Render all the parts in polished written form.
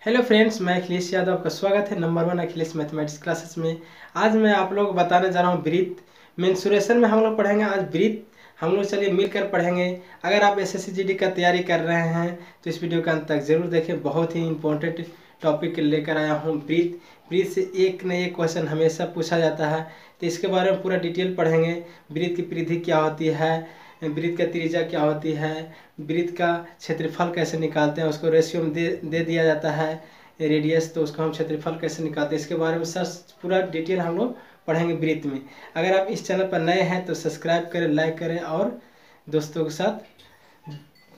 Hello friends, मैं अखिलेश यादव। आपका स्वागत है नंबर 1 अखिलेश मैथमेटिक्स क्लासेस में। आज मैं आप लोग को बताने जा रहा हूँ ब्रीथ मेंसुरेशन में हम लोग पढ़ेंगे। आज ब्रीथ हम लोग चलिए मिलकर पढ़ेंगे। अगर आप एसएससी जीडी का तैयारी कर रहे हैं तो इस वीडियो का अंत तक जरूर देखें। बहुत ही इंपॉर्टेंट टॉपिक लेकर आया हूँ ब्रीथ। ब्रीथ से एक न एक क्वेश्चन हमेशा पूछा जाता है, तो इसके बारे में पूरा डिटेल पढ़ेंगे। ब्रीथ की परिधि क्या होती है, वृत्त का त्रिज्या क्या होती है, वृत्त का क्षेत्रफल कैसे निकालते हैं, उसको रेशियो में दे दिया जाता है रेडियस, तो उसको हम क्षेत्रफल कैसे निकालते हैं, इसके बारे में सर पूरा डिटेल हम लोग पढ़ेंगे वृत्त में। अगर आप इस चैनल पर नए हैं तो सब्सक्राइब करें, लाइक करें और दोस्तों के साथ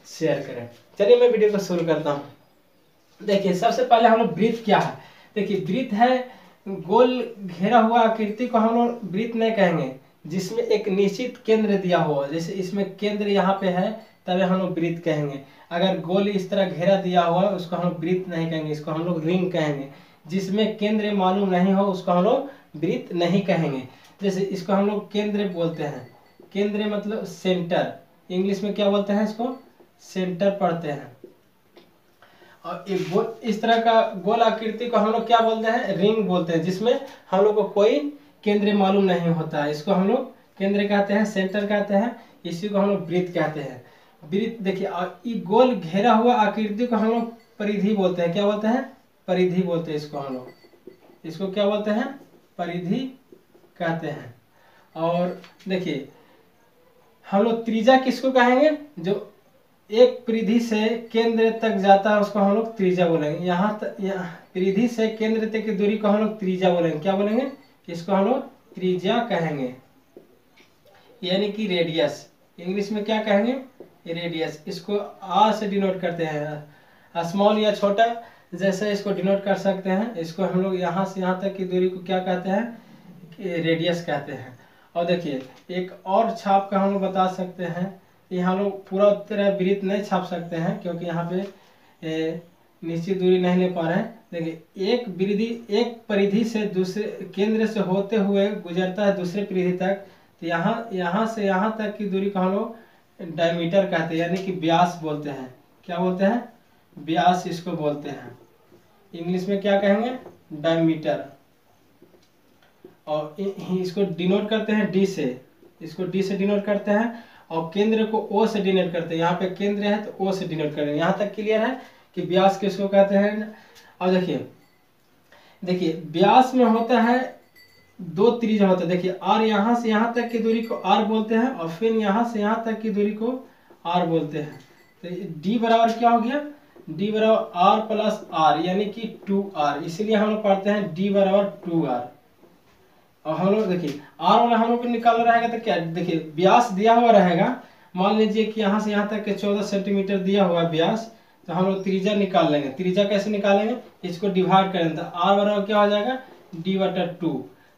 शेयर करें। चलिए मैं वीडियो को शुरू करता हूँ। देखिए सबसे पहले हम लोग वृत्त क्या है। देखिए वृत्त है गोल घेरा हुआ आकृति को हम लोग वृत्त नहीं कहेंगे जिसमें एक निश्चित केंद्र दिया हुआ। जैसे इसमें केंद्र यहाँ पे है तभी हम लोग वृत्त कहेंगे। अगर गोल इस तरह घेरा दिया हुआ है उसको हम लोग वृत्त नहीं कहेंगे, इसको हम लोग रिंग कहेंगे। जिसमें केंद्र मालूम नहीं हो उसको हम लोग वृत्त नहीं कहेंगे। जैसे इसको हम लोग केंद्र बोलते हैं। केंद्र मतलब सेंटर, इंग्लिश में क्या बोलते हैं, इसको सेंटर पढ़ते हैं। और एक इस तरह का गोल आकृति को हम लोग क्या बोलते हैं, रिंग बोलते हैं, जिसमें हम लोग को कोई केंद्र मालूम नहीं होता है। इसको हम लोग केंद्र कहते हैं, सेंटर कहते हैं, इसी को हम लोग वृत्त कहते हैं। वृत्त देखिए गोल घेरा हुआ आकृति को हम लोग परिधि बोलते हैं। क्या बोलते हैं, परिधि बोलते हैं इसको हम लोग। इसको क्या बोलते हैं, परिधि कहते हैं। और देखिए हम लोग त्रिज्या किसको कहेंगे, जो एक परिधि से केंद्र तक जाता है उसको हम लोग त्रिज्या बोलेंगे। यहाँ परिधि से केंद्र तक की दूरी को हम लोग त्रिज्या बोलेंगे। क्या बोलेंगे, इसको हम लोग त्रिज्या कहेंगे, यानी कि रेडियस। इंग्लिश में क्या कहेंगे, रेडियस। इसको आर से डिनोट करते हैं, स्मॉल या छोटा जैसे इसको डिनोट कर सकते हैं। इसको हम लोग यहाँ से यहाँ तक की दूरी को क्या कहते हैं, रेडियस कहते हैं। और देखिए एक और छाप का हम लोग बता सकते हैं। यहाँ लोग पूरा तरह वृत्त नहीं छाप सकते हैं क्योंकि यहाँ पे निश्चित दूरी नहीं ले पा रहे हैं। देखिए एक परिधि से दूसरे केंद्र से होते हुए गुजरता है दूसरे परिधि तक, तो यहाँ से यहाँ तक की दूरी को हम लोग डायमीटर कहते हैं, यानी कि व्यास बोलते हैं। क्या बोलते हैं, व्यास इसको बोलते हैं। इंग्लिश में क्या कहेंगे, डायमीटर। और इसको डिनोट करते हैं डी से, इसको डी से डिनोट करते हैं। और केंद्र को ओ से डिनोट करते हैं। यहाँ पे केंद्र है तो ओ से डिनोट करेंगे। यहाँ तक क्लियर है कि व्यास किसको कहते हैं। और देखिए व्यास में होता है दो त्रिज्या होता है। देखिए आर, यहाँ से यहाँ तक की दूरी को आर बोलते हैं और फिर यहाँ से यहाँ तक की दूरी को आर बोलते हैं। तो डी बराबर क्या हो गया, डी बराबर आर प्लस आर, यानी कि 2r। इसीलिए हम लोग पढ़ते हैं डी बराबर 2r। और हम लोग देखिए आर वाला हम लोग को निकालना रहेगा तो क्या, देखिए व्यास दिया हुआ रहेगा। मान लीजिए कि यहाँ से यहाँ तक के 14 सेंटीमीटर दिया हुआ है व्यास, तो हम लोग त्रिज्या निकाल लेंगे। त्रिज्या कैसे निकालेंगे, इसको डिवाइड करेंगे तो आर बराबर क्या हो जाएगा, d/2।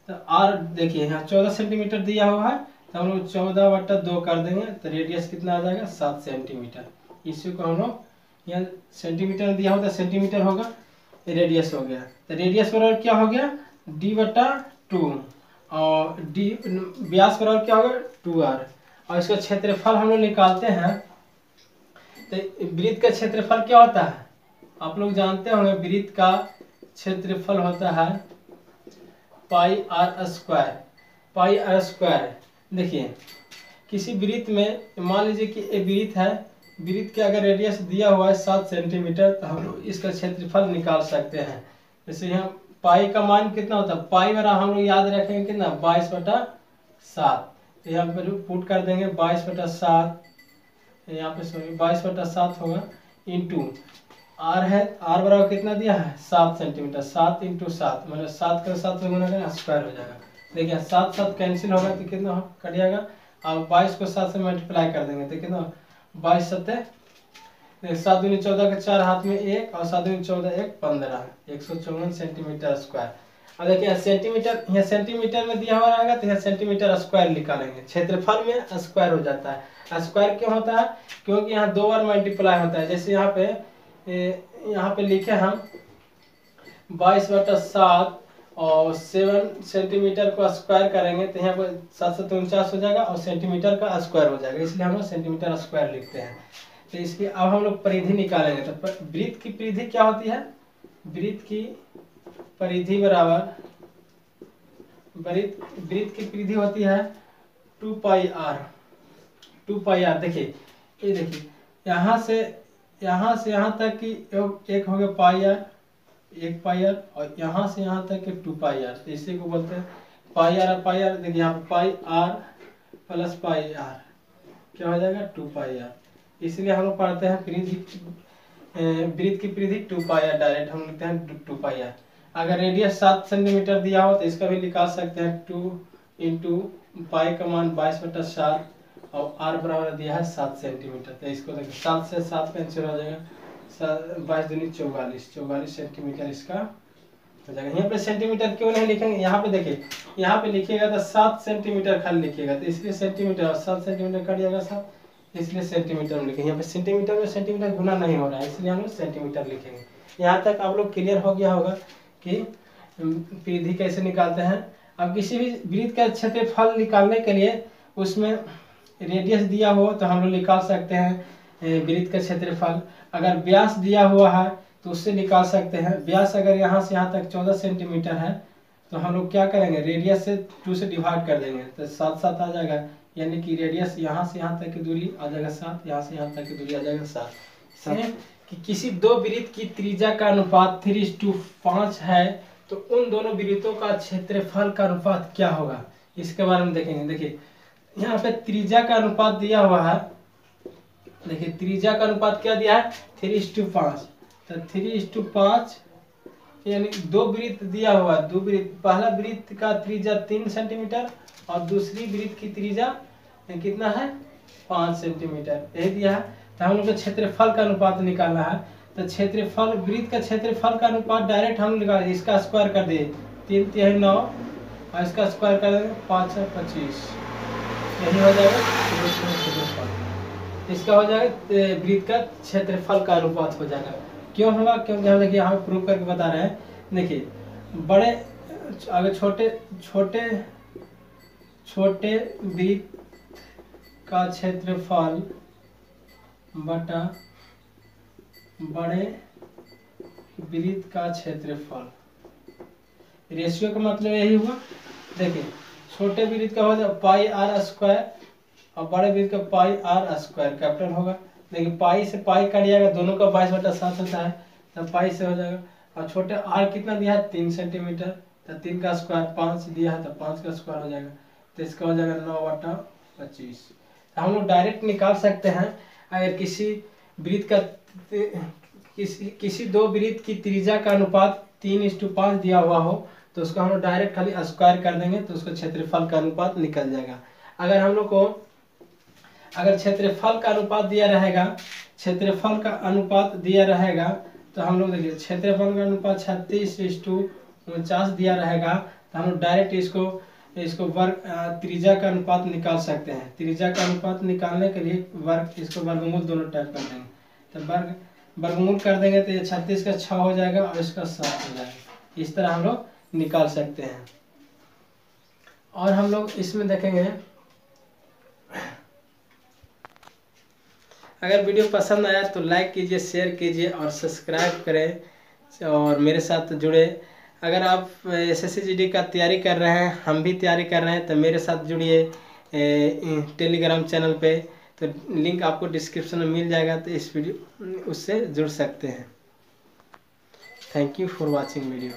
तो आर देखिए यहाँ 14 सेंटीमीटर दिया हुआ है तो हम लोग 14/2 कर देंगे, तो रेडियस कितना आ जाएगा, 7 सेंटीमीटर। इसी को हम लोग यहाँ सेंटीमीटर दिया होता, सेंटीमीटर होगा, रेडियस हो गया। तो रेडियस बराबर क्या हो गया, d/2 और डी व्यास बराबर क्या होगा 2r। और इसका क्षेत्रफल हम लोग निकालते हैं। तो वृत्त का क्षेत्रफल क्या होता है, आप लोग जानते होंगे। वृत्त का क्षेत्रफल होता है pi r square, pi r square. देखिए किसी वृत्त में मान लीजिए कि एक वृत्त है, वृत्त के अगर रेडियस दिया हुआ है 7 सेंटीमीटर, तो हम लोग इसका क्षेत्रफल निकाल सकते हैं। जैसे यहाँ पाई का मान कितना होता है, पाई बराबर हम लोग याद रखेंगे कितना, 22/7। तो यहाँ पर पुट कर देंगे 22/7, यहाँ पे सॉरी 22/7 होगा, इंटू आर है। आर बराबर कितना दिया है, 7 सेंटीमीटर। 7 × 7 मतलब 7 का 7 से गुना करें, स्क्वायर हो जाएगा। देखिए 7 7 कैंसिल होगा तो कितना कट जाएगा। और 22 को 7 से मल्टीप्लाई कर देंगे तो कितना, 22 7 7 दूनी 14 के 4 हाथ में 1 और 7 दूनी 14 1 15, 154 सेंटीमीटर स्क्वायर। अब देखिए सेंटीमीटर, यहाँ सेंटीमीटर में दिया हुआ रहेगा तो यहाँ सेंटीमीटर स्क्वायर निकालेंगे। क्षेत्रफल में स्क्वायर हो जाता है। स्क्वायर क्यों होता है, क्योंकि यहाँ 2 बार मल्टीप्लाई होता है। जैसे यहाँ पे लिखे हम 22/7 और 7 सेंटीमीटर को स्क्वायर करेंगे तो यहाँ पर 7 7 49 हो जाएगा और सेंटीमीटर का स्क्वायर हो जाएगा, इसलिए हम लोग सेंटीमीटर स्क्वायर लिखते हैं। तो इसकी अब हम लोग परिधि निकालेंगे। तो वृत्त की परिधि क्या होती है, वृत्त की परिधि बराबर वृत्त की परिधि होती है 2 पाई आर। 2 पाई आर देखिए, ये देखिए यहाँ से यहाँ तक की एक हो गया पाई आर, 1 पाई आर, और यहाँ से यहाँ तक के 2 पाई आर, इसी को बोलते हैं पाई आर। पाई आर देखिए यहाँ पे पाई आर प्लस पाई आर क्या हो जाएगा 2 पाई आर। इसलिए हम लोग पढ़ते हैं वृत्त की परिधि 2 पाई आर, डायरेक्ट हम लिखते हैं 2 पाई आर। अगर रेडियस 7 सेंटीमीटर दिया हो तो इसका भी निकाल सकते हैं 2 इंटू पाई का मान 22/7 और आर बराबर दिया है 7 सेंटीमीटर। तो इसको देखिए 7 से 7 कैंसिल हो जाएगा, 22 दूनी 44 सेंटीमीटर इसका हो जाएगा। यहाँ पे सेंटीमीटर क्यों नहीं लिखेंगे, यहाँ पे देखिए यहाँ पे लिखिएगा तो 7 सेंटीमीटर खाली लिखिएगा, तो इसलिए सेंटीमीटर, 7 सेंटीमीटर कट जाएगा 7, इसलिए सेंटीमीटर में लिखेंगे। यहाँ पे सेंटीमीटर में सेंटीमीटर गुना नहीं हो रहा है, इसलिए हम लोग सेंटीमीटर लिखेंगे। यहाँ तक आप लोग क्लियर हो गया होगा कि परिधि कैसे निकालते हैं। अब किसी भी वृत्त का क्षेत्रफल निकालने के लिए उसमें रेडियस दिया हो तो हम लोग निकाल सकते हैं वृत्त का क्षेत्रफल। अगर व्यास दिया हुआ है तो उससे निकाल सकते हैं। व्यास अगर यहाँ से यहाँ तक 14 सेंटीमीटर है तो हम लोग क्या करेंगे, रेडियस से 2 से डिवाइड कर देंगे तो 7 7 आ जाएगा, यानी कि रेडियस यहाँ से यहाँ तक की दूरी आ जाएगा 7, यहाँ से यहाँ तक की दूरी आ जाएगा 7। कि किसी दो वृत्त की त्रिज्या का अनुपात 3:5 है तो उन दोनों वृत्तों का क्षेत्रफल का अनुपात क्या होगा, इसके बारे में देखेंगे। देखिए यहाँ पे त्रिज्या का अनुपात दिया हुआ है, देखिए त्रिज्या का अनुपात क्या दिया है 3:5, तो 3:5 यानी दो वृत्त दिया हुआ है, दो वृत्त, पहला वृत्त का त्रिज्या 3 सेंटीमीटर और दूसरी वृत्त की त्रिज्या कितना है 5 सेंटीमीटर, यही दिया है। तो हम लोग को क्षेत्रफल का अनुपात निकालना है, तो क्षेत्रफल वृत्त का क्षेत्रफल का अनुपात डायरेक्ट हम निकाल, इसका स्क्वायर कर दिए 3 3 9 और इसका स्क्वायर कर देंगे 5 और 25, यही हो जाएगा क्षेत्रफल। इसका हो जाएगा वृत्त का क्षेत्रफल का अनुपात हो जाएगा। क्यों होगा, क्योंकि हम देखिए यहाँ पे प्रूव करके बता रहे हैं। देखिए बड़े अगर छोटे वृत्त का क्षेत्रफल बटा बड़े वृत्त का क्षेत्रफल, रेशियो का मतलब यही हुआ। देखिए छोटे वृत्त का हो जाए पाई आर स्क्वायर और बड़े वृत्त का पाई आर स्क्वायर कैपिटल होगा। देखिए पाई से पाई कट जाएगा, दोनों का 22/7 होता है, तब पाई से हो जाएगा। और छोटे आर कितना दिया है 3 सेंटीमीटर, तो 3 का स्क्वायर 5 दिया है तो 5 का स्क्वायर हो जाएगा, तो इसका हो जाएगा 9/25। तो हम लोग डायरेक्ट निकाल सकते हैं। अगर किसी वृत्त का किसी दो वृत्त की त्रिज्या का अनुपात 3:5 दिया हुआ हो तो उसको हम लोग डायरेक्ट खाली स्क्वायर कर देंगे तो उसका क्षेत्रफल का अनुपात निकल जाएगा। अगर हम लोग को अगर क्षेत्रफल का अनुपात दिया रहेगा तो हम लोग देखिए क्षेत्रफल का अनुपात 36:49 दिया रहेगा, तो हम लोग डायरेक्ट इसको वर्ग त्रिज्या का अनुपात निकाल सकते हैं। त्रिज्या का अनुपात निकालने के लिए इसको वर्गमूल दोनों टाइप कर देंगे, तो वर्गमूल कर देंगे तो ये 36 का 6 हो जाएगा और इसका 7 हो जाएगा। इस तरह हम लोग निकाल सकते हैं। और हम लोग इसमें देखेंगे, अगर वीडियो पसंद आया तो लाइक कीजिए, शेयर कीजिए और सब्सक्राइब करें और मेरे साथ जुड़े। अगर आप SSCGD का तैयारी कर रहे हैं, हम भी तैयारी कर रहे हैं, तो मेरे साथ जुड़िए टेलीग्राम चैनल पे, तो लिंक आपको डिस्क्रिप्शन में मिल जाएगा, तो इस वीडियो उससे जुड़ सकते हैं। Thank you for watching video.